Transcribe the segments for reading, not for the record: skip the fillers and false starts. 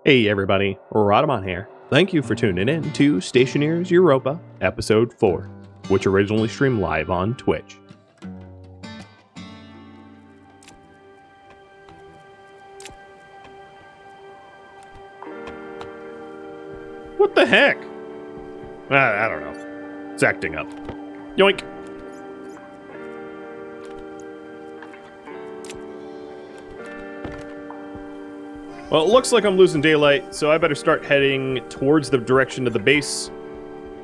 Hey everybody, Rhadamant here. Thank you for tuning in to Stationeers Europa, Episode 4, which originally streamed live on Twitch. What the heck? I don't know. It's acting up. Yoink! Well, it looks like I'm losing daylight, so I better start heading towards the direction of the base,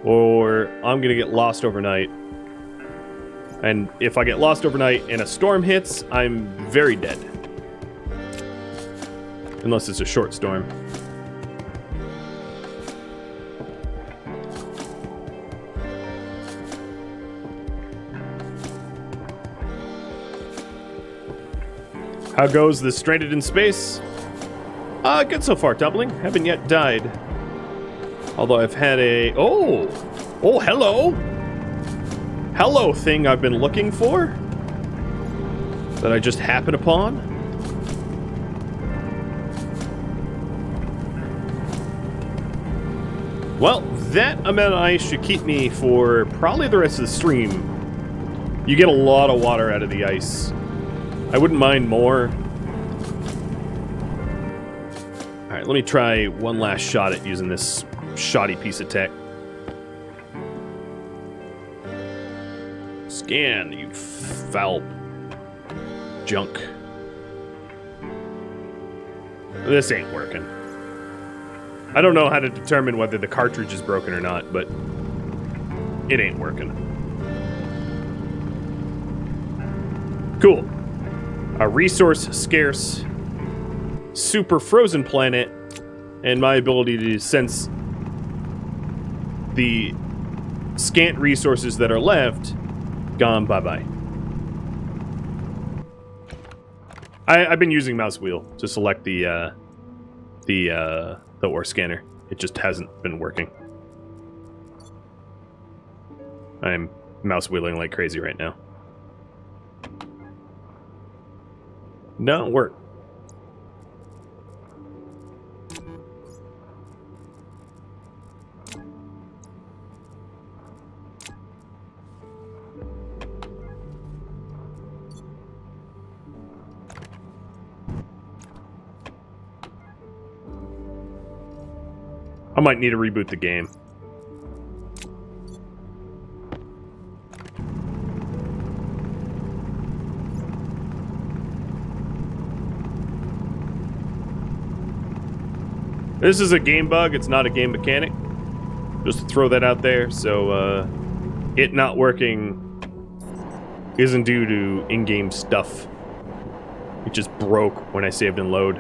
or I'm gonna get lost overnight. And if I get lost overnight and a storm hits, I'm very dead. Unless it's a short storm. How goes the Stranded in Space? Good so far, Doubling. Haven't yet died. Although I've had a... Oh, hello! Hello thing I've been looking for? That I just happened upon? Well, that amount of ice should keep me for probably the rest of the stream. You get a lot of water out of the ice. I wouldn't mind more. Alright, let me try one last shot at using this shoddy piece of tech. Scan, you foul junk. This ain't working. I don't know how to determine whether the cartridge is broken or not, but it ain't working. Cool. A resource-scarce super frozen planet, and my ability to sense the scant resources that are left gone bye-bye. I've been using mouse wheel to select the ore scanner. It just hasn't been working. I'm mouse wheeling like crazy right now. Don't work. I might need to reboot the game. This is a game bug, it's not a game mechanic. Just to throw that out there, so it not working isn't due to in-game stuff. It just broke when I saved and load.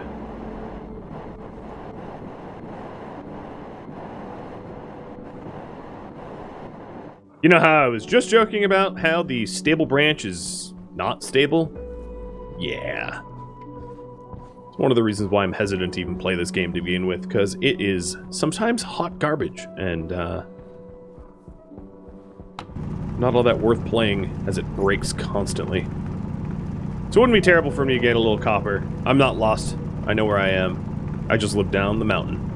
You know how I was just joking about how the stable branch is not stable? Yeah. It's one of the reasons why I'm hesitant to even play this game to begin with, because it is sometimes hot garbage, and not all that worth playing as it breaks constantly. So it wouldn't be terrible for me to get a little copper. I'm not lost. I know where I am. I just live down the mountain.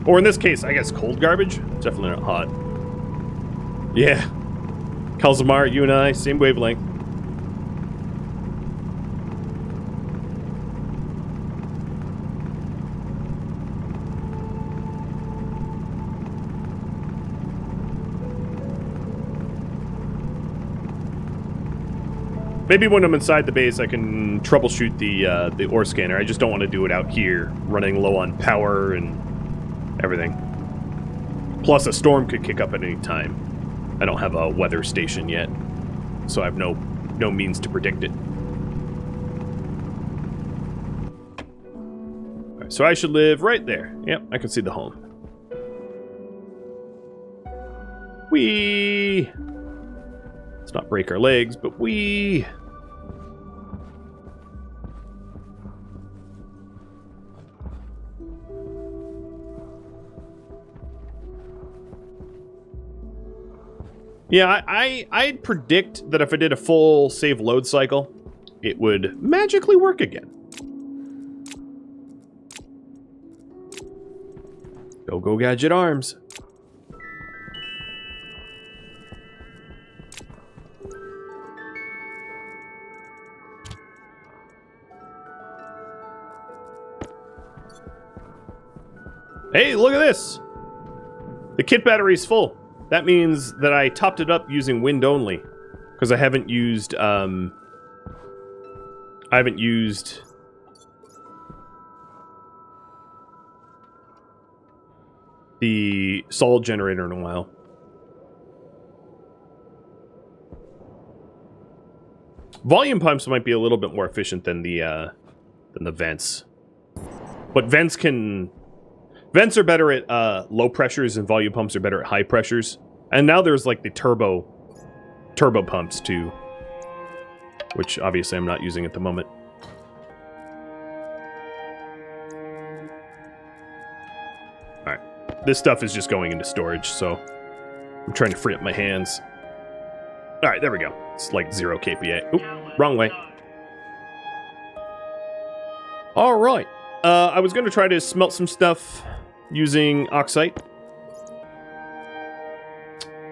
Or in this case, I guess cold garbage? It's definitely not hot. Yeah. Kalzamar, you and I, same wavelength. Maybe when I'm inside the base, I can troubleshoot the ore scanner. I just don't want to do it out here, running low on power and everything. Plus, a storm could kick up at any time. I don't have a weather station yet, so I have no means to predict it. Alright, so I should live right there. Yep, I can see the home. Whee! Let's not break our legs, but whee! Yeah, I'd predict that if I did a full save load cycle, it would magically work again. Go gadget arms. Hey, look at this! The kit battery is full. That means that I topped it up using wind only. Because I haven't used, the solid generator in a while. Volume pumps might be a little bit more efficient than the vents. But vents are better at low pressures, and volume pumps are better at high pressures. And now there's like the turbo pumps too, which obviously I'm not using at the moment. All right, this stuff is just going into storage, so I'm trying to free up my hands. All right, there we go. It's like 0 kPa. Oop, wrong way. All right. I was going to try to smelt some stuff using oxide.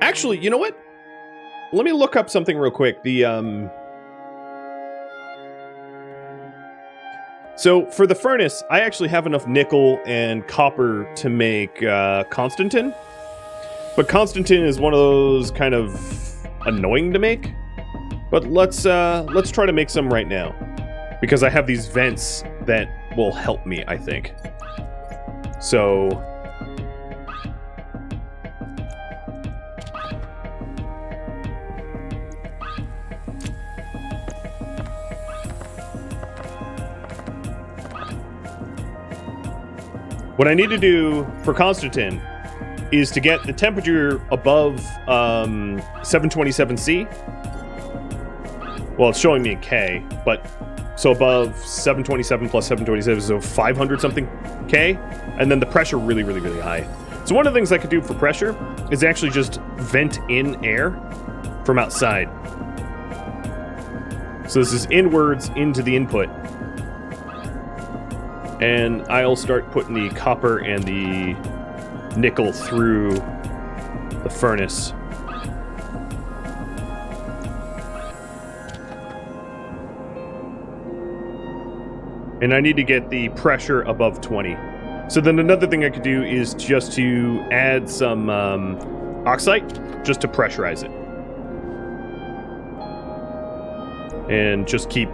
Actually, you know what? Let me look up something real quick. So for the furnace, I actually have enough nickel and copper to make Constantin. But Constantin is one of those kind of annoying to make. But let's try to make some right now, because I have these vents that will help me, I think. So what I need to do for Constantin is to get the temperature above 727C. Well, it's showing me in K, but so above 727 plus 727, so 500 something K, and then the pressure really, really, really high. So one of the things I could do for pressure is actually just vent in air from outside. So this is inwards into the input. And I'll start putting the copper and the nickel through the furnace. And I need to get the pressure above 20. So then another thing I could do is just to add some oxide, just to pressurize it. And just keep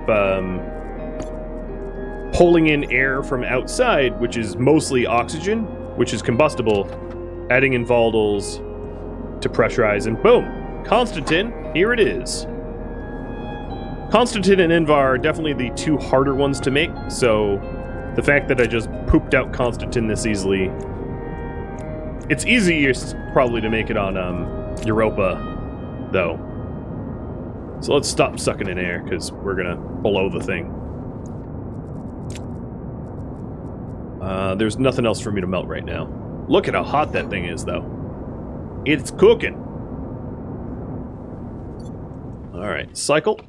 pulling in air from outside, which is mostly oxygen, which is combustible, adding in volatiles to pressurize, and boom! Constantin, here it is. Constantin and Invar are definitely the two harder ones to make, so the fact that I just pooped out Constantin this easily... It's easiest, probably, to make it on Europa, though. So let's stop sucking in air, because we're gonna blow the thing. There's nothing else for me to melt right now. Look at how hot that thing is, though. It's cooking. Alright, cycle.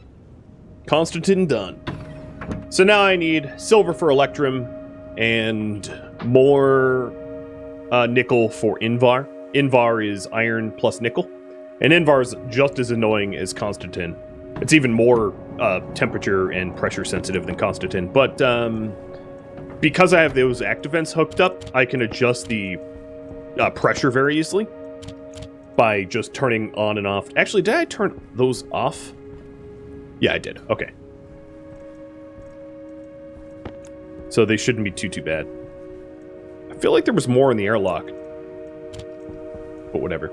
Constantin done. So now I need silver for Electrum and more nickel for Invar. Invar is iron plus nickel. And Invar is just as annoying as Constantin. It's even more temperature and pressure sensitive than Constantin. But because I have those active vents hooked up, I can adjust the pressure very easily by just turning on and off. Actually, did I turn those off? Yeah, I did. Okay. So they shouldn't be too bad. I feel like there was more in the airlock. But whatever.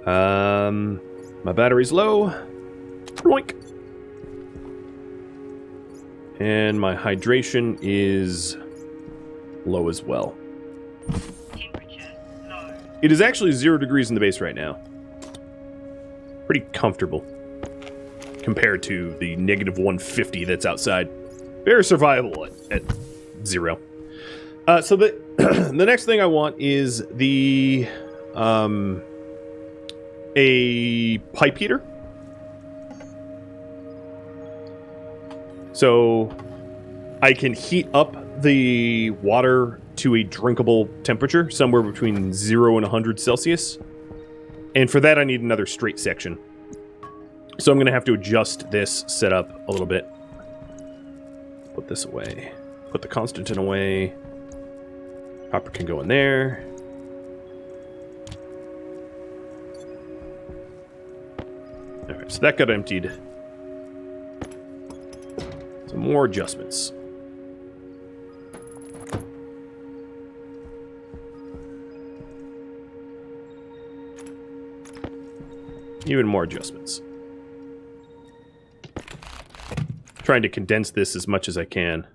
My battery's low. Bloink. And my hydration is low as well. Temperature low. It is actually 0 degrees in the base right now. Pretty comfortable compared to the negative 150 that's outside. Very survivable at 0. So the the next thing I want is the a pipe heater. So I can heat up the water to a drinkable temperature, somewhere between 0 and 100 Celsius. And for that, I need another straight section. So I'm going to have to adjust this setup a little bit. Put this away. Put the Constantin away. Copper can go in there. Alright, so that got emptied. Some more adjustments. Even more adjustments. Trying to condense this as much as I can.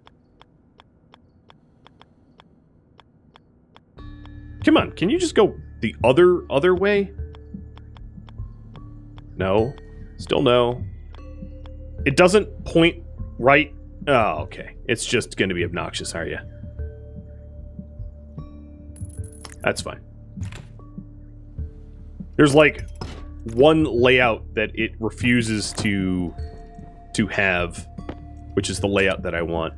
Come on, can you just go the other way? No. Still no. It doesn't point right. Oh, okay. It's just going to be obnoxious, are you? That's fine. There's like one layout that it refuses to have, which is the layout that I want.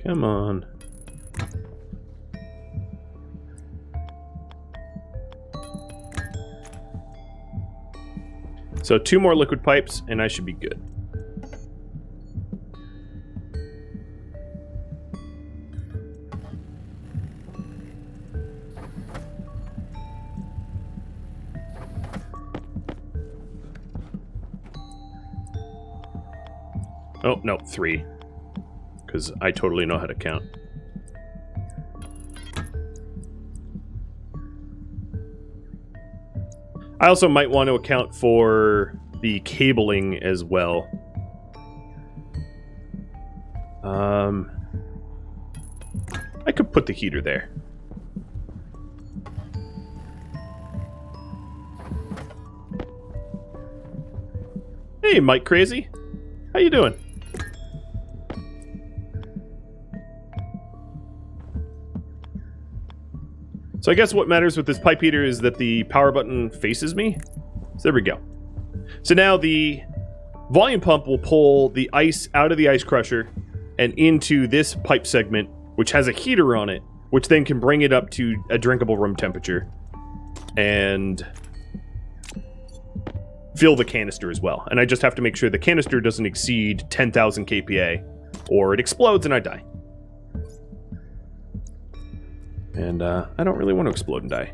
Come on. So 2 more liquid pipes, and I should be good. Oh, no, 3. Because I totally know how to count. I also might want to account for the cabling as well. I could put the heater there. Hey, Mike Crazy. How you doing? So I guess what matters with this pipe heater is that the power button faces me. So there we go. So now the volume pump will pull the ice out of the ice crusher and into this pipe segment, which has a heater on it, which then can bring it up to a drinkable room temperature and fill the canister as well. And I just have to make sure the canister doesn't exceed 10,000 kPa or it explodes and I die. And I don't really want to explode and die.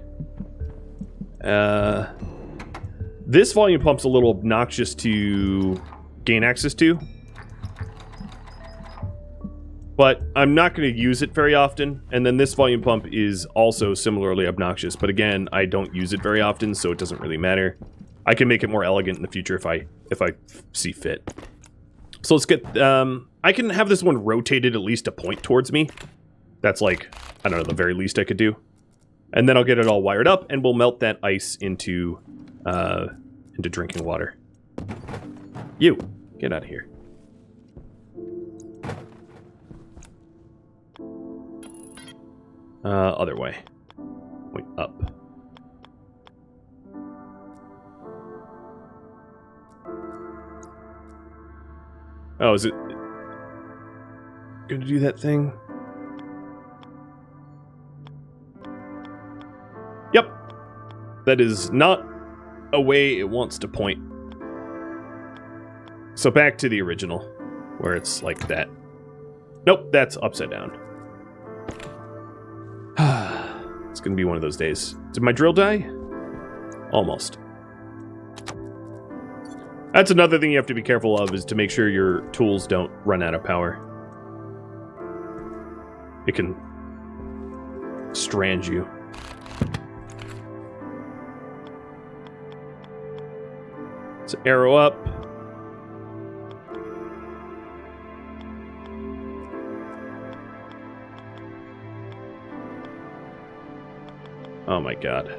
This volume pump's a little obnoxious to gain access to. But I'm not going to use it very often. And then this volume pump is also similarly obnoxious. But again, I don't use it very often, so it doesn't really matter. I can make it more elegant in the future if I see fit. So let's get... I can have this one rotated at least a point towards me. That's like, I don't know, the very least I could do. And then I'll get it all wired up, and we'll melt that ice into drinking water. You, get out of here. Other way. Point up. Oh, is it gonna do that thing? Yep. That is not a way it wants to point. So back to the original, where it's like that. Nope, that's upside down. It's gonna be one of those days. Did my drill die? Almost. That's another thing you have to be careful of, is to make sure your tools don't run out of power. It can strand you. So arrow up. Oh my god.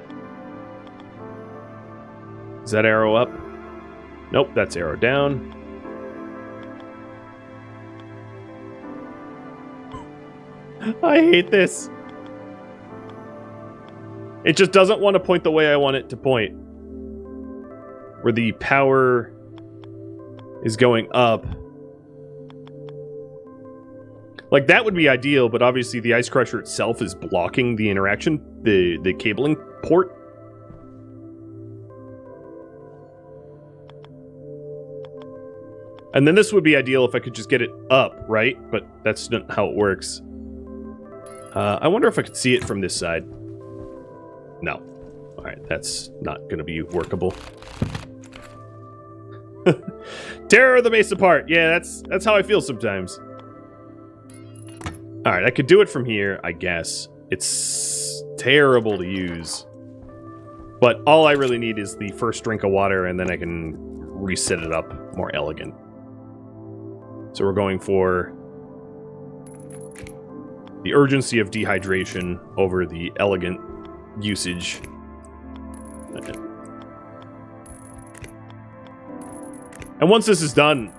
Is that arrow up? Nope, that's arrow down. I hate this. It just doesn't want to point the way I want it to point. Where the power is going up. Like, that would be ideal, but obviously the ice crusher itself is blocking the interaction, the cabling port. And then this would be ideal if I could just get it up, right? But that's not how it works. I wonder if I could see it from this side. No. Alright, that's not going to be workable. Tear the base apart. Yeah, that's how I feel sometimes. Alright, I could do it from here, I guess. It's terrible to use. But all I really need is the first drink of water, and then I can reset it up more elegant. So we're going for the urgency of dehydration over the elegant usage. And once this is done,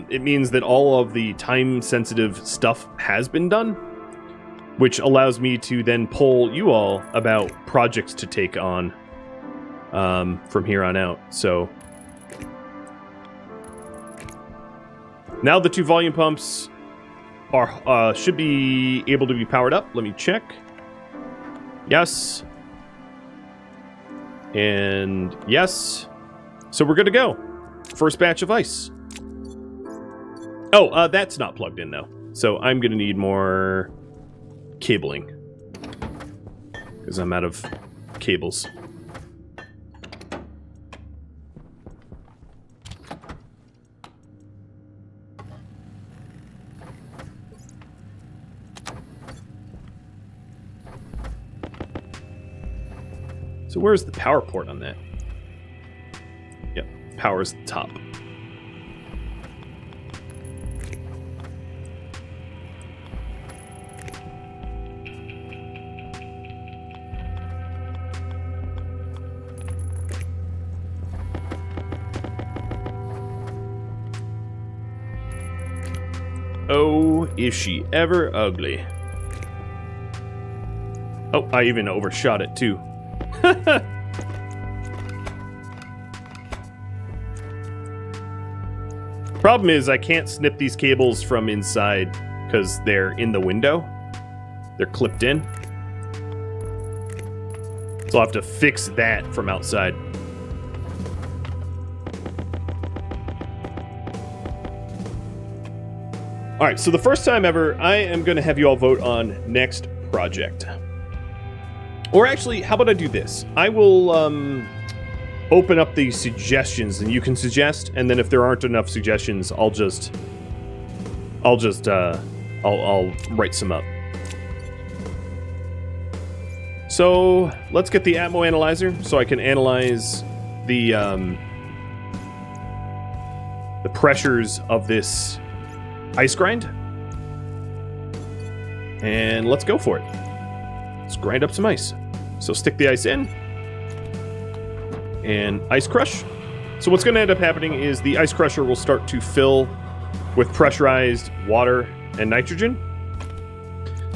it means that all of the time-sensitive stuff has been done, which allows me to then poll you all about projects to take on from here on out. So now the 2 volume pumps are should be able to be powered up. Let me check. Yes. And yes. So we're good to go. First batch of ice. Oh, that's not plugged in, though. So I'm going to need more cabling. Because I'm out of cables. So where's the power port on that? Yep, power's the top. Oh, is she ever ugly. Oh, I even overshot it too. Problem is, I can't snip these cables from inside because they're in the window. They're clipped in. So I'll have to fix that from outside. Alright, so the first time ever, I am going to have you all vote on next project. Or actually, how about I do this? I will open up the suggestions, and you can suggest, and then if there aren't enough suggestions, I'll write some up. So let's get the Atmo analyzer so I can analyze the pressures of this ice grind. And let's go for it. Let's grind up some ice. So stick the ice in. And ice crush. So what's going to end up happening is the ice crusher will start to fill with pressurized water and nitrogen.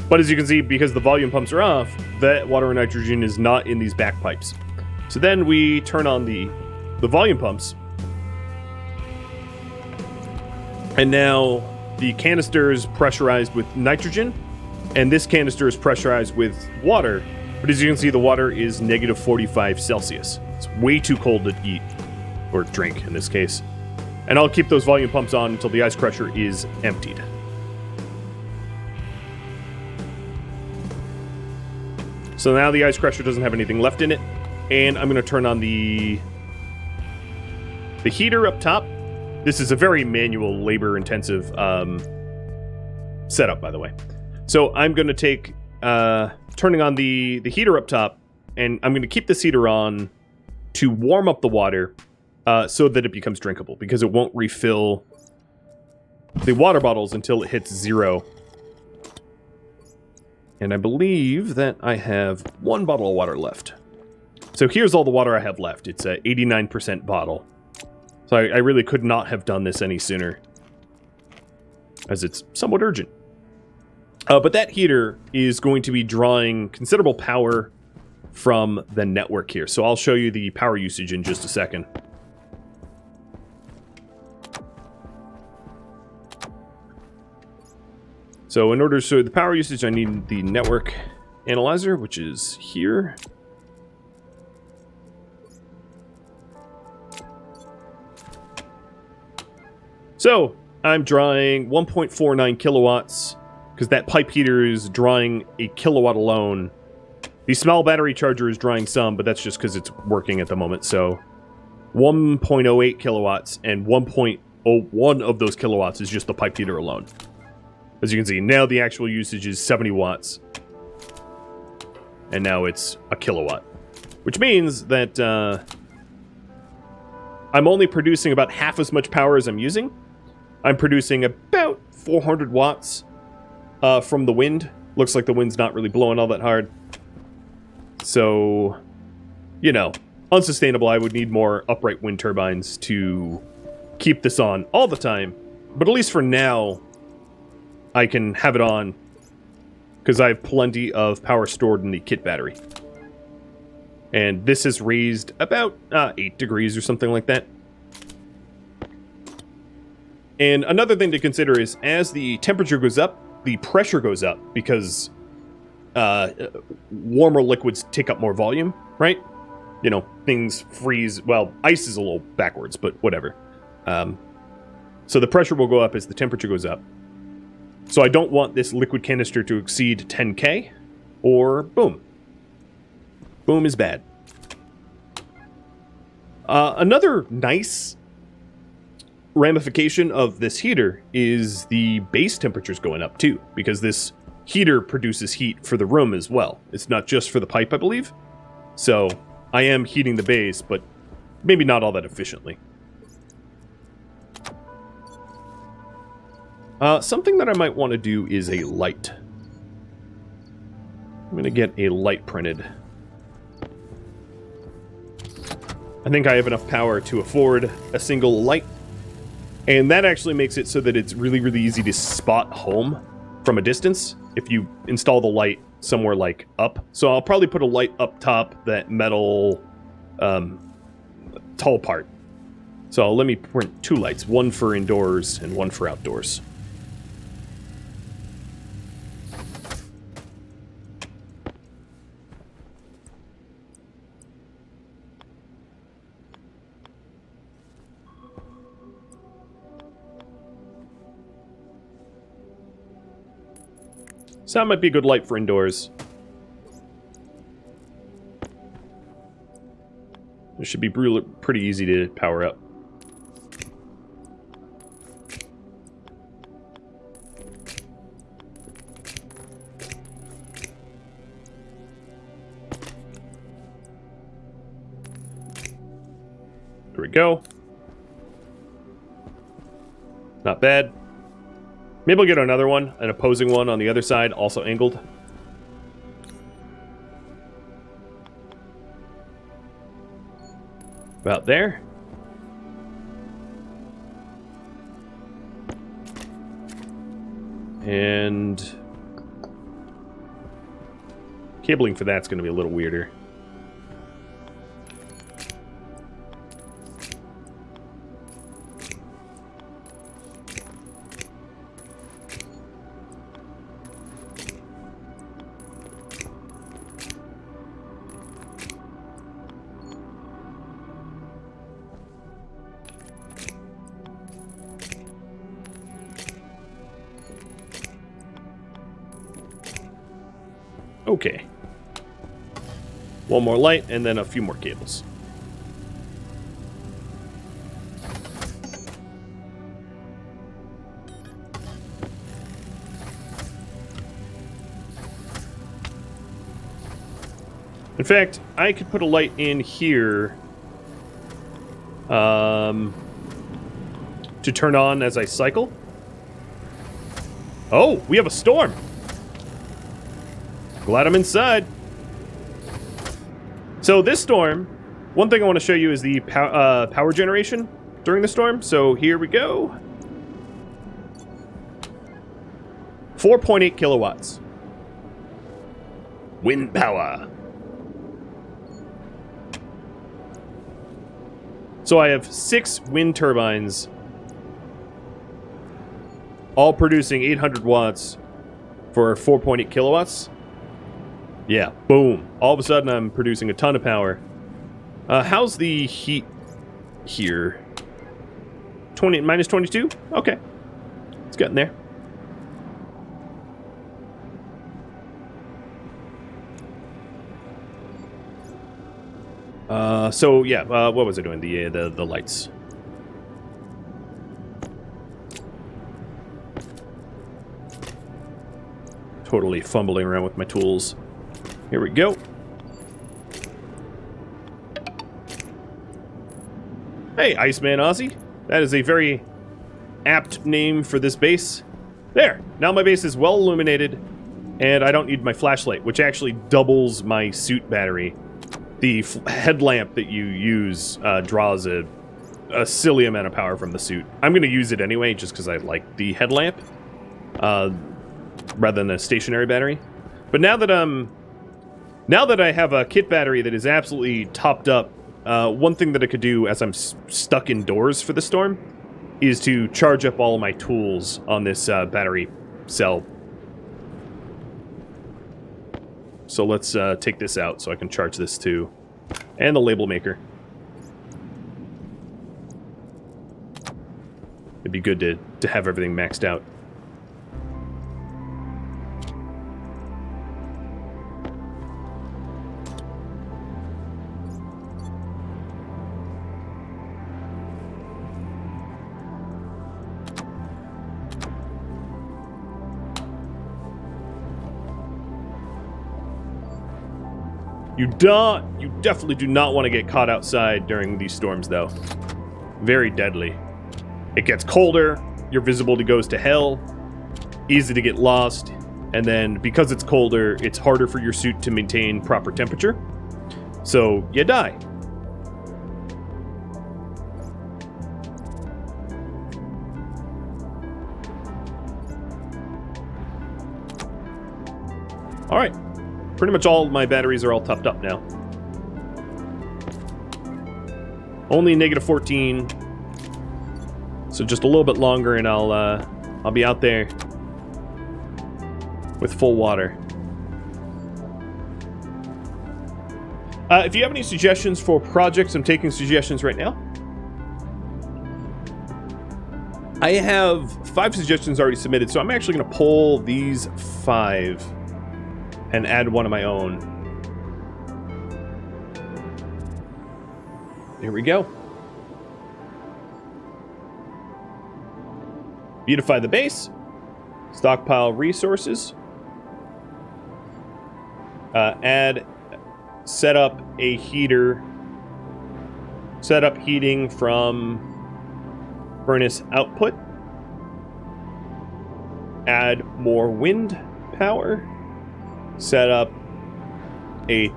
But as you can see, because the volume pumps are off, that water and nitrogen is not in these back pipes. So then we turn on the volume pumps. And now the canister is pressurized with nitrogen, and this canister is pressurized with water. But as you can see, the water is negative 45 Celsius. It's way too cold to eat, or drink in this case. And I'll keep those volume pumps on until the ice crusher is emptied. So now the ice crusher doesn't have anything left in it, and I'm going to turn on the heater up top. This is a very manual, labor-intensive setup, by the way. So I'm going to take turning on the heater up top, and I'm going to keep this heater on to warm up the water so that it becomes drinkable, because it won't refill the water bottles until it hits 0. And I believe that I have 1 bottle of water left. So here's all the water I have left. It's a 89% bottle. So I really could not have done this any sooner, as it's somewhat urgent. But that heater is going to be drawing considerable power from the network here. So I'll show you the power usage in just a second. So in order to show the power usage, I need the network analyzer, which is here. So I'm drawing 1.49 kilowatts because that pipe heater is drawing a kilowatt alone. The small battery charger is drawing some, but that's just because it's working at the moment. So 1.08 kilowatts, and 1.01 of those kilowatts is just the pipe heater alone. As you can see, now the actual usage is 70 watts. And now it's a kilowatt. Which means that I'm only producing about half as much power as I'm using. I'm producing about 400 watts from the wind. Looks like the wind's not really blowing all that hard. So, you know, unsustainable. I would need more upright wind turbines to keep this on all the time. But at least for now, I can have it on because I have plenty of power stored in the kit battery. And this has raised about 8 degrees or something like that. And another thing to consider is as the temperature goes up, the pressure goes up because warmer liquids take up more volume, right? You know, things freeze. Well, ice is a little backwards, but whatever. So the pressure will go up as the temperature goes up. So I don't want this liquid canister to exceed 10K, or boom. Boom is bad. Another nice ramification of this heater is the base temperatures going up too, because this heater produces heat for the room as well. It's not just for the pipe, I believe. So I am heating the base, but maybe not all that efficiently. Something that I might want to do is a light. I'm going to get a light printed. I think I have enough power to afford a single light. And that actually makes it so that it's really, really easy to spot home from a distance if you install the light somewhere like up. So I'll probably put a light up top, that metal tall part. So let me print 2 lights, one for indoors and one for outdoors. So that might be a good light for indoors. It should be pretty easy to power up. There we go. Not bad. Maybe I'll get another one, an opposing one on the other side, also angled. About there. And cabling for that's going to be a little weirder. Okay. One more light, and then a few more cables. In fact, I could put a light in here to turn on as I cycle. Oh, we have a storm! Glad I'm inside. So this storm, one thing I want to show you is the power generation. during the storm, so here we go. 4.8 kilowatts. Wind power. So I have 6 wind turbines, all producing 800 watts for 4.8 kilowatts. Yeah, boom. All of a sudden I'm producing a ton of power. How's the heat here? Minus 22? Okay. It's getting there. So yeah, what was I doing? The lights. Totally fumbling around with my tools. Here we go. Hey, Iceman Ozzy. That is a very apt name for this base. There! Now my base is well illuminated, and I don't need my flashlight, which actually doubles my suit battery. The headlamp that you use draws a silly amount of power from the suit. I'm going to use it anyway, just because I like the headlamp, rather than a stationary battery. But now that I have a kit battery that is absolutely topped up, one thing that I could do as I'm stuck indoors for the storm is to charge up all of my tools on this battery cell. So let's take this out so I can charge this too. And the label maker. It'd be good to have everything maxed out. You definitely do not want to get caught outside during these storms, though. Very deadly. It gets colder, your visibility goes to hell, easy to get lost, and then because it's colder, it's harder for your suit to maintain proper temperature. So, you die. Alright. Pretty much all of my batteries are all topped up now. Only negative 14. So just a little bit longer and I'll be out there with full water. If you have any suggestions for projects, I'm taking suggestions right now. I have 5 suggestions already submitted, so I'm actually going to pull these 5 and add one of my own. Here we go. Beautify the base. Stockpile resources. Set up a heater. Set up heating from furnace output. Add more wind power. Set up a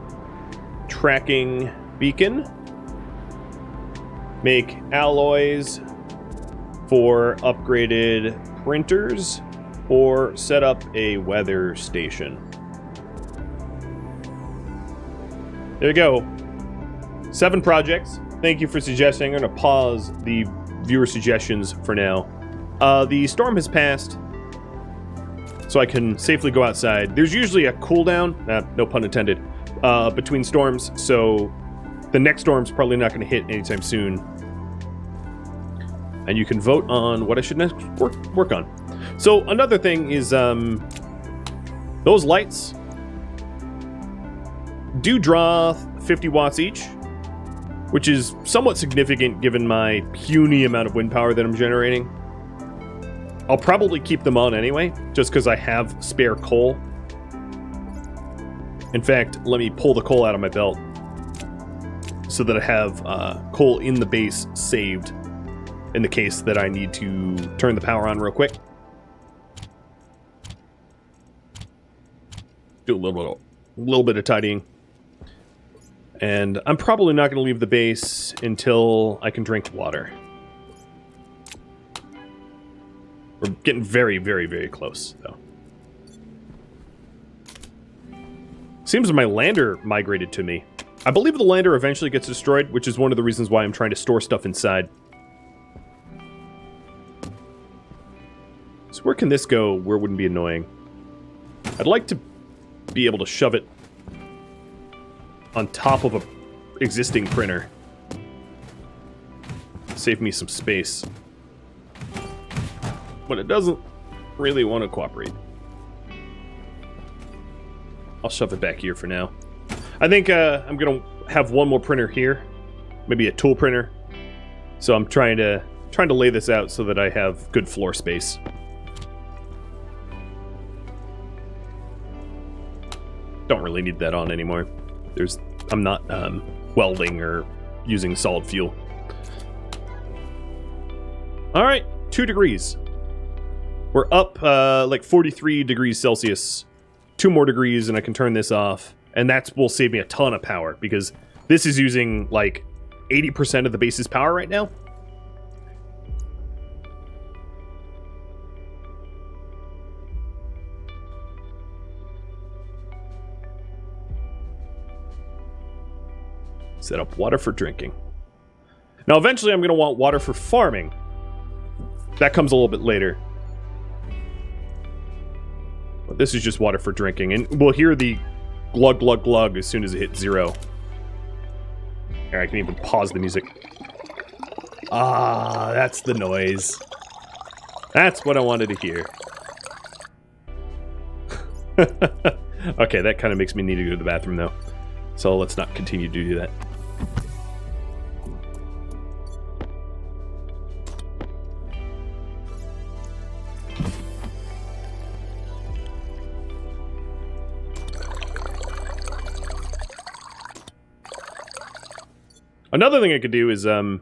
tracking beacon. Make alloys for upgraded printers, or set up a weather station. There you go. 7 projects. Thank you for suggesting. I'm going to pause the viewer suggestions for now. The storm has passed, so I can safely go outside. There's usually a cooldown, no pun intended, between storms, so the next storm's probably not going to hit anytime soon. And you can vote on what I should next work on. So another thing is those lights do draw 50 watts each, which is somewhat significant given my puny amount of wind power that I'm generating. I'll probably keep them on anyway, just because I have spare coal. In fact, let me pull the coal out of my belt so that I have coal in the base saved in the case that I need to turn the power on real quick. Do a little bit of tidying. And I'm probably not going to leave the base until I can drink water. We're getting very, very, very close, though. Seems my lander migrated to me. I believe the lander eventually gets destroyed, which is one of the reasons why I'm trying to store stuff inside. So where can this go where it wouldn't be annoying? I'd like to be able to shove it on top of a existing printer. Save me some space. But it doesn't really want to cooperate. I'll shove it back here for now. I think I'm gonna have one more printer here, maybe a tool printer. So I'm trying to lay this out so that I have good floor space. Don't really need that on anymore. I'm not welding or using solid fuel. All right, 2 degrees. We're up like 43 degrees Celsius. 2 more degrees and I can turn this off. And that will save me a ton of power because this is using like 80% of the base's power right now. Set up water for drinking. Now eventually I'm going to want water for farming. That comes a little bit later. But this is just water for drinking. And we'll hear the glug, glug, glug as soon as it hits 0. Here, I can even pause the music. Ah, that's the noise. That's what I wanted to hear. Okay, that kind of makes me need to go to the bathroom, though. So let's not continue to do that. Another thing I could do is, oh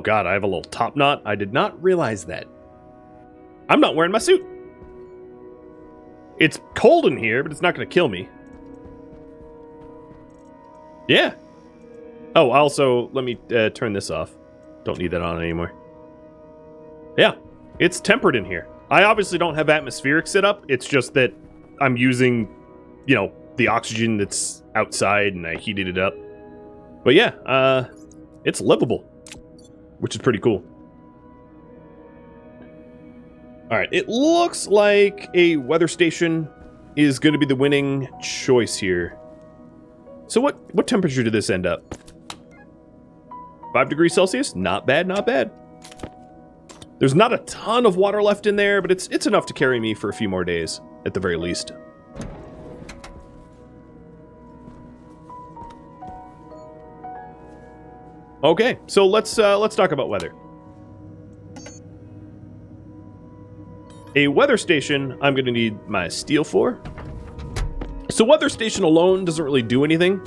god, I have a little top knot. I did not realize that. I'm not wearing my suit. It's cold in here, but it's not going to kill me. Yeah. Oh, also, let me turn this off. Don't need that on anymore. Yeah, it's tempered in here. I obviously don't have atmospheric set up. It's just that I'm using, you know, the oxygen that's outside and I heated it up. But yeah, it's livable, which is pretty cool. Alright, it looks like a weather station is going to be the winning choice here. So what temperature did this end up? 5 degrees Celsius? Not bad, not bad. There's not a ton of water left in there, but it's enough to carry me for a few more days, at the very least. Okay, so let's talk about weather. A weather station, I'm going to need my steel for. So weather station alone doesn't really do anything,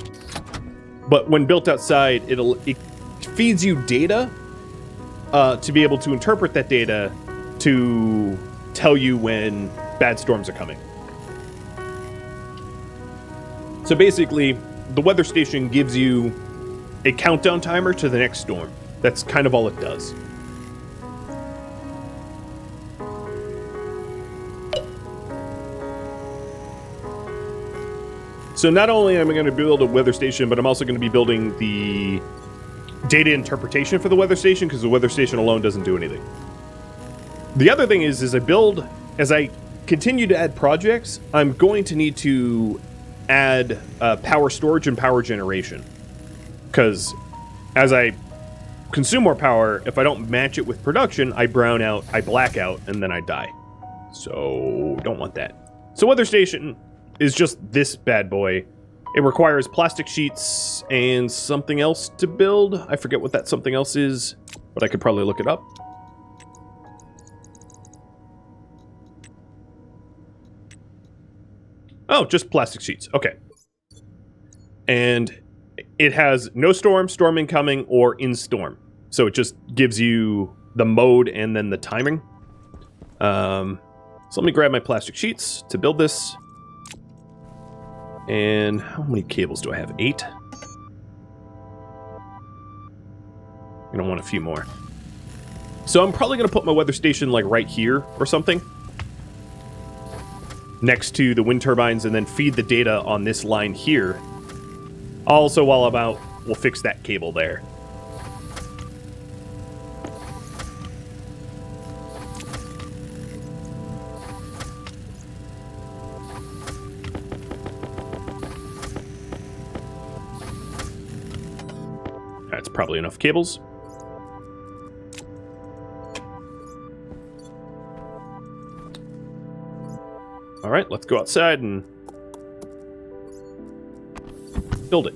but when built outside, it feeds you data to be able to interpret that data to tell you when bad storms are coming. So basically, the weather station gives you a countdown timer to the next storm. That's kind of all it does. So not only am I going to build a weather station, but I'm also going to be building the data interpretation for the weather station, because the weather station alone doesn't do anything. The other thing is as I continue to add projects, I'm going to need to add power storage and power generation. Because as I consume more power, if I don't match it with production, I brown out, I black out, and then I die. So, don't want that. So weather station is just this bad boy. It requires plastic sheets and something else to build. I forget what that something else is, but I could probably look it up. Oh, just plastic sheets. Okay. And it has no storm, storm incoming, or in storm. So it just gives you the mode and then the timing. So let me grab my plastic sheets to build this. And how many cables do I have? 8? Gonna want a few more. So I'm probably gonna put my weather station like right here or something, next to the wind turbines, and then feed the data on this line here. Also, while I'm out, we'll fix that cable there. That's probably enough cables. All right, let's go outside and build it.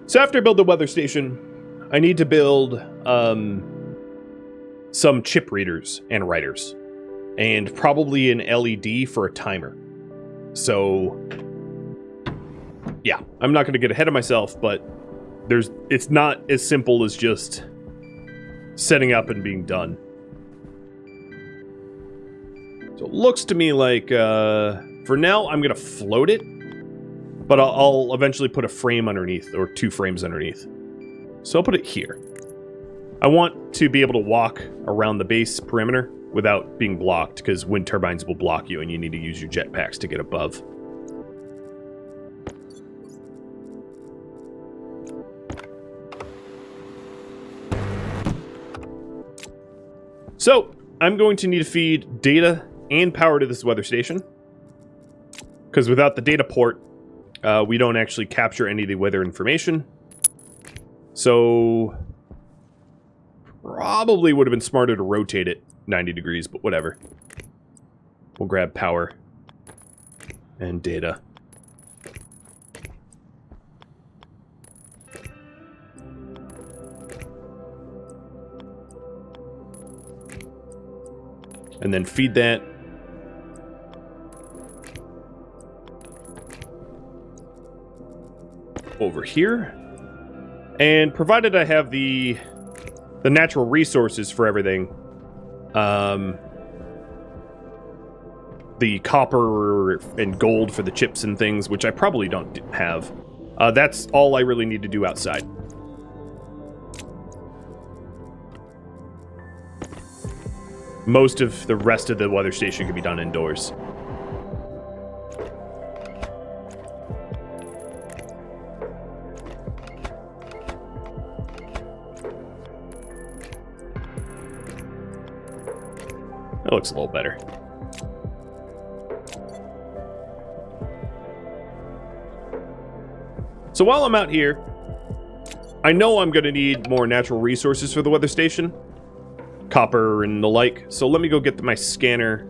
So after I build the weather station, I need to build some chip readers and writers, and probably an LED for a timer. So yeah, I'm not going to get ahead of myself, but it's not as simple as just setting up and being done. So it looks to me like for now I'm going to float it, but I'll eventually put a frame underneath, or 2 frames underneath. So I'll put it here. I want to be able to walk around the base perimeter without being blocked, because wind turbines will block you and you need to use your jetpacks to get above. So I'm going to need to feed data and power to this weather station, because without the data port, we don't actually capture any of the weather information. So probably would have been smarter to rotate it 90 degrees, but whatever. We'll grab power and data. And then feed that. Over here. And provided I have the natural resources for everything, the copper and gold for the chips and things, which I probably don't have, that's all I really need to do outside. Most of the rest of the weather station can be done indoors. That looks a little better. So while I'm out here, I know I'm going to need more natural resources for the weather station. Copper and the like. So let me go get my scanner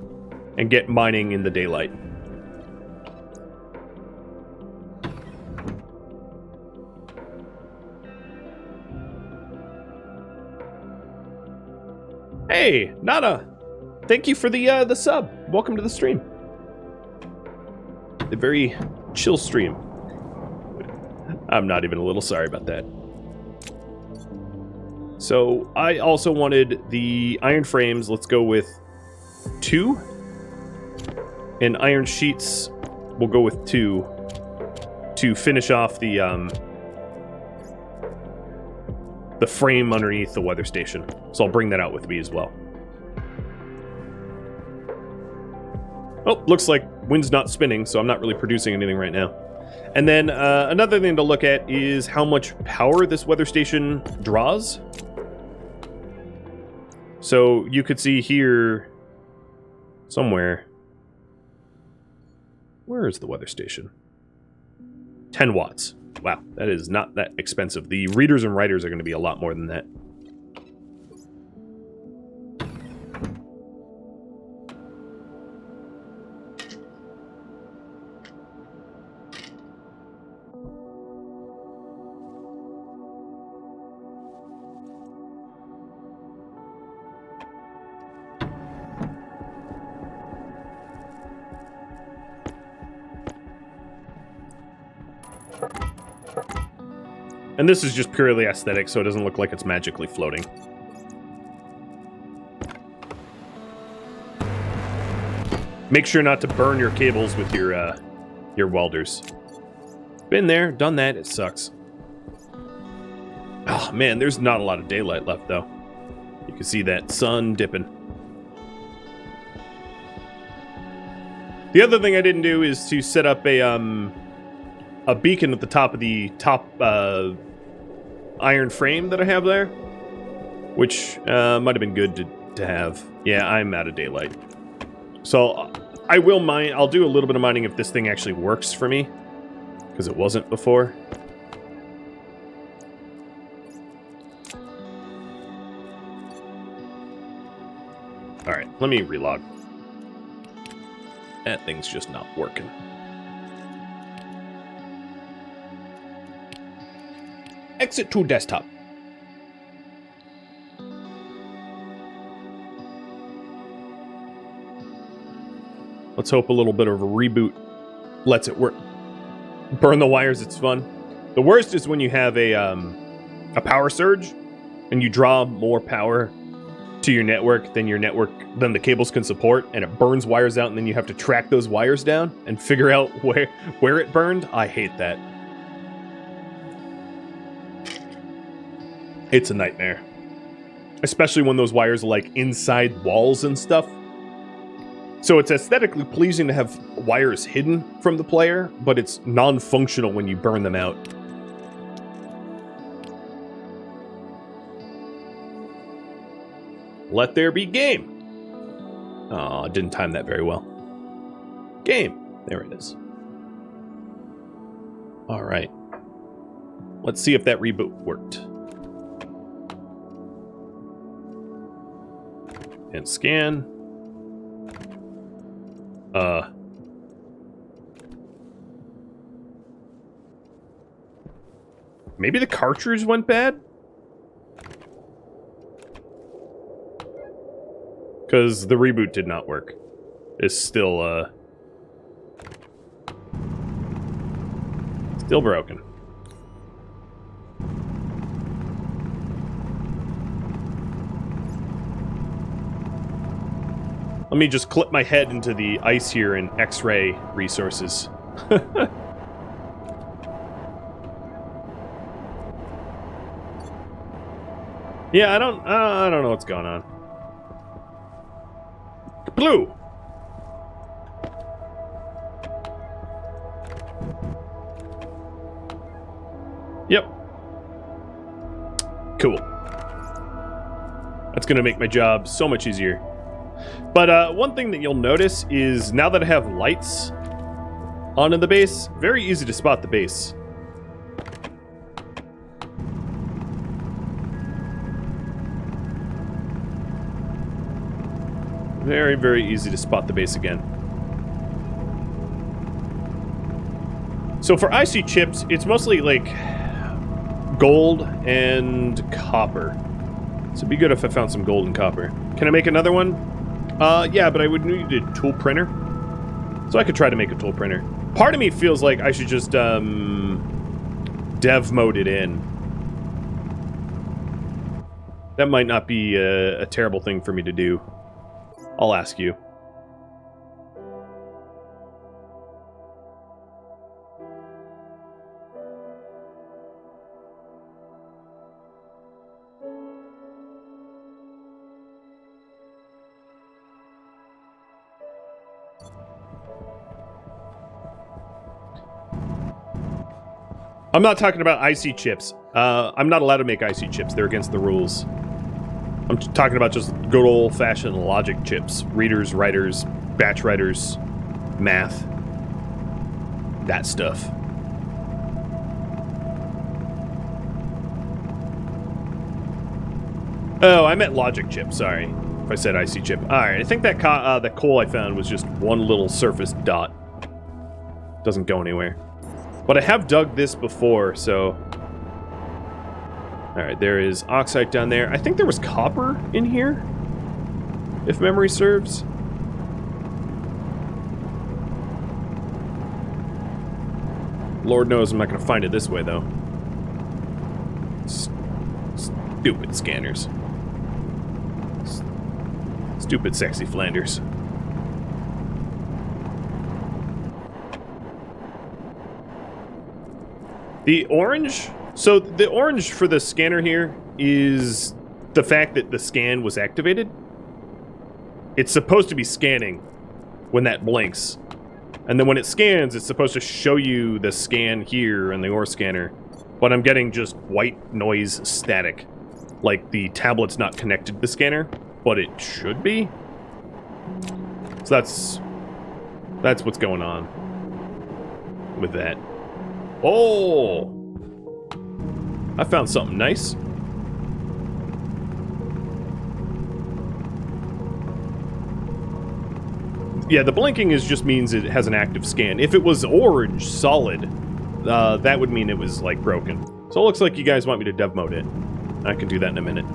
and get mining in the daylight. Hey, Nada! Thank you for the sub. Welcome to the stream. A very chill stream. I'm not even a little sorry about that. So I also wanted the iron frames. Let's go with 2. And iron sheets, we'll go with 2 to finish off the frame underneath the weather station. So I'll bring that out with me as well. Oh, looks like wind's not spinning, so I'm not really producing anything right now. And then another thing to look at is how much power this weather station draws. So you could see here somewhere. Where is the weather station? 10 watts. Wow, that is not that expensive. The readers and writers are going to be a lot more than that. And this is just purely aesthetic, so it doesn't look like it's magically floating. Make sure not to burn your cables with your Your welders. Been there, done that, it sucks. Oh man, there's not a lot of daylight left though. You can see that sun dipping. The other thing I didn't do is to set up a beacon at the top of the iron frame that I have there, which might have been good to have. Yeah, I'm out of daylight. So I will mine. I'll do a little bit of mining if this thing actually works for me, because it wasn't before. All right, let me relog. That thing's just not working. Exit to desktop. Let's hope a little bit of a reboot lets it work. Burn the wires, it's fun. The worst is when you have a power surge and you draw more power to your network than the cables can support, and it burns wires out, and then you have to track those wires down and figure out where it burned. I hate that. It's a nightmare. Especially when those wires are like inside walls and stuff. So it's aesthetically pleasing to have wires hidden from the player, but it's non-functional when you burn them out. Let there be game. Oh, I didn't time that very well. Game. There it is. All right. Let's see if that reboot worked. And scan. Maybe the cartridge went bad? Because the reboot did not work. It's still, still broken. Let me just clip my head into the ice here and X-ray resources. Yeah, I don't know what's going on. Blue. Yep. Cool. That's gonna make my job so much easier. But one thing that you'll notice is now that I have lights on in the base, very easy to spot the base. Very, very easy to spot the base again. So for IC chips, it's mostly like gold and copper. So it'd be good if I found some gold and copper. Can I make another one? Yeah, but I would need a tool printer. So I could try to make a tool printer. Part of me feels like I should just dev mode it in. That might not be a terrible thing for me to do. I'll ask you. I'm not talking about IC chips. I'm not allowed to make IC chips. They're against the rules. I'm talking about just good old-fashioned logic chips. Readers, writers, batch writers, math. That stuff. Oh, I meant logic chip, sorry. If I said IC chip. Alright, I think that that coal I found was just one little surface dot. Doesn't go anywhere. But I have dug this before, so... Alright, there is oxide down there. I think there was copper in here, if memory serves. Lord knows I'm not going to find it this way, though. Stupid scanners. Stupid sexy Flanders. The orange... So, the orange for the scanner here is the fact that the scan was activated. It's supposed to be scanning when that blinks. And then when it scans, it's supposed to show you the scan here in the ore scanner. But I'm getting just white noise static. Like the tablet's not connected to the scanner, but it should be. So that's what's going on with that. Oh! I found something nice. Yeah, the blinking just means it has an active scan. If it was orange, solid, that would mean it was, like, broken. So it looks like you guys want me to dev mode it. I can do that in a minute.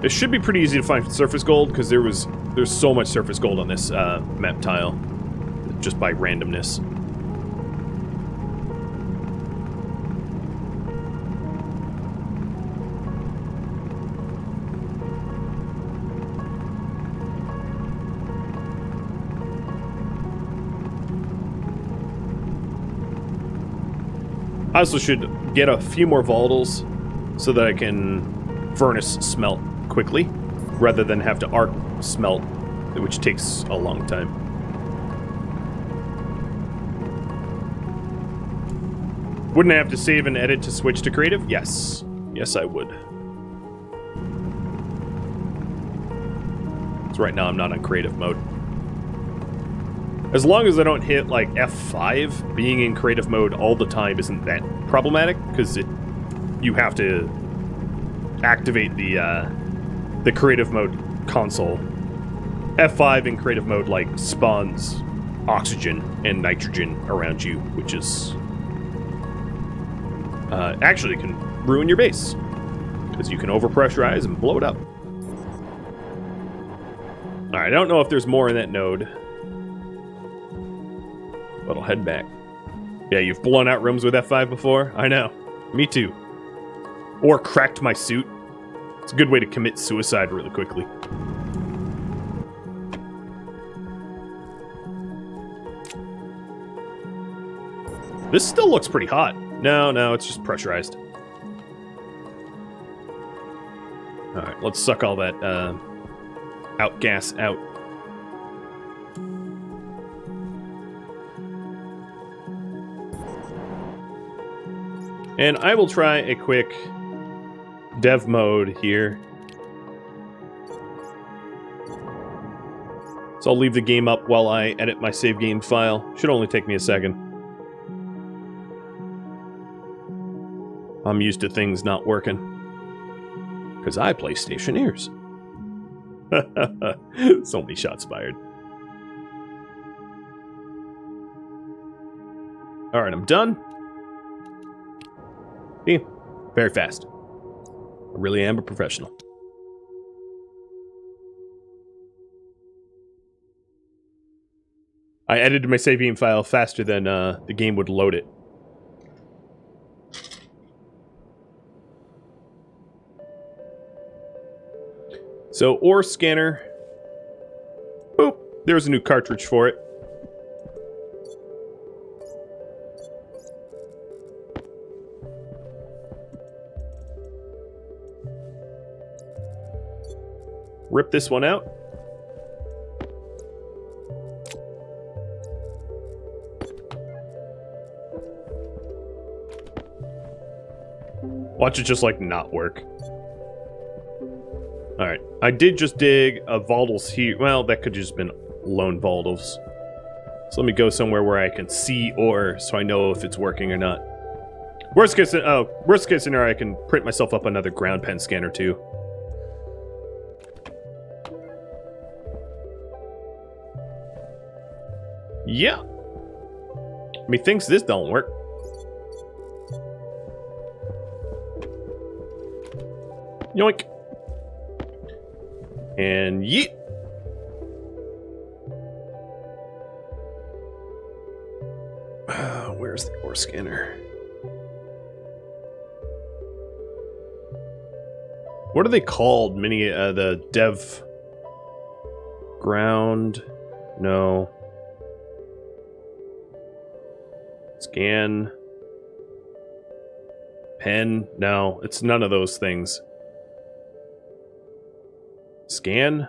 It should be pretty easy to find surface gold, because there's so much surface gold on this map tile. Just by randomness. I also should get a few more volatiles so that I can furnace smelt quickly, rather than have to arc smelt, which takes a long time. Wouldn't I have to save and edit to switch to creative? Yes. Yes, I would. So right now I'm not on creative mode. As long as I don't hit, like, F5, being in creative mode all the time isn't that problematic, because you have to activate the creative mode console. F5 in creative mode, like, spawns oxygen and nitrogen around you, which is... actually can ruin your base, because you can overpressurize and blow it up. Alright, I don't know if there's more in that node, but I'll head back. Yeah, you've blown out rooms with F5 before? I know. Me too. Or cracked my suit. It's a good way to commit suicide really quickly. This still looks pretty hot. No, it's just pressurized. Alright, let's suck all that outgas out. And I will try a quick dev mode here. So I'll leave the game up while I edit my save game file. Should only take me a second. I'm used to things not working. Because I play Stationeers. So many shots fired. Alright, I'm done. See? Very fast. I really am a professional. I edited my save game file faster than the game would load it. So, ore scanner. Boop. There's a new cartridge for it. Rip this one out. Watch it just, like, not work. Alright, I did just dig a volatiles here. Well, that could just been lone volatiles. So let me go somewhere where I can see ore so I know if it's working or not. Worst case scenario, I can print myself up another ground pen scanner too. Yeah. Methinks this don't work. Yoink. And yeet. Where's the ore scanner? What are they called? The dev ground? No. Scan. Pen. No, it's none of those things. Scan.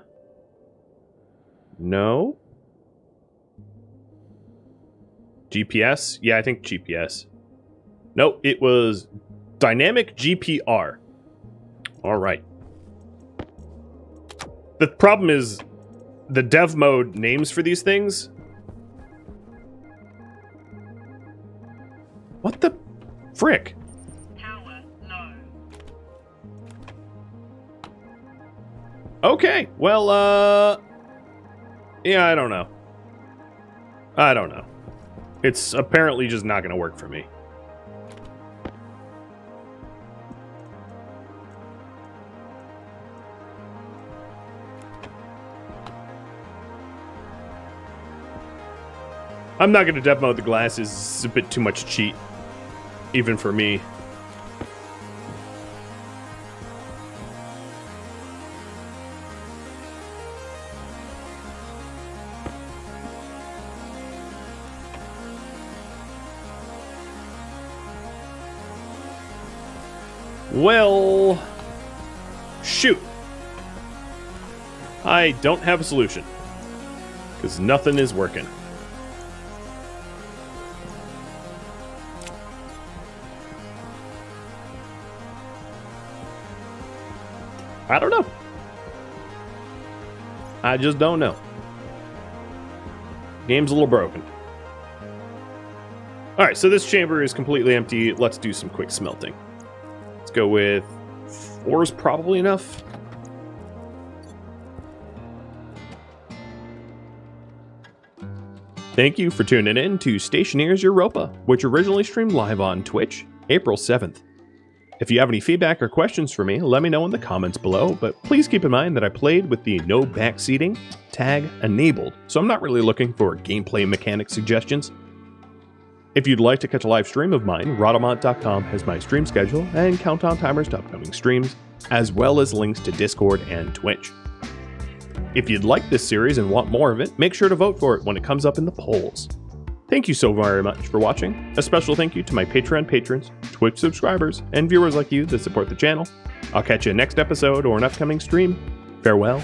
No. GPS? Yeah, I think GPS. No, it was dynamic GPR. All right. The problem is the dev mode names for these things. What the frick? Power low. Okay, well, yeah, I don't know. I don't know. It's apparently just not going to work for me. I'm not going to dev mode the glasses. It's a bit too much cheat, even for me. Well, shoot. I don't have a solution, because nothing is working. I don't know. I just don't know. Game's a little broken. Alright, so this chamber is completely empty. Let's do some quick smelting. Let's go with 4 is probably enough. Thank you for tuning in to Stationeers Europa, which originally streamed live on Twitch, April 7th. If you have any feedback or questions for me, let me know in the comments below, but please keep in mind that I played with the no backseating tag enabled, so I'm not really looking for gameplay mechanic suggestions. If you'd like to catch a live stream of mine, Rhadamant.com has my stream schedule and countdown timers to upcoming streams, as well as links to Discord and Twitch. If you'd like this series and want more of it, make sure to vote for it when it comes up in the polls. Thank you so very much for watching. A special thank you to my Patreon patrons, Twitch subscribers, and viewers like you that support the channel. I'll catch you next episode or an upcoming stream. Farewell.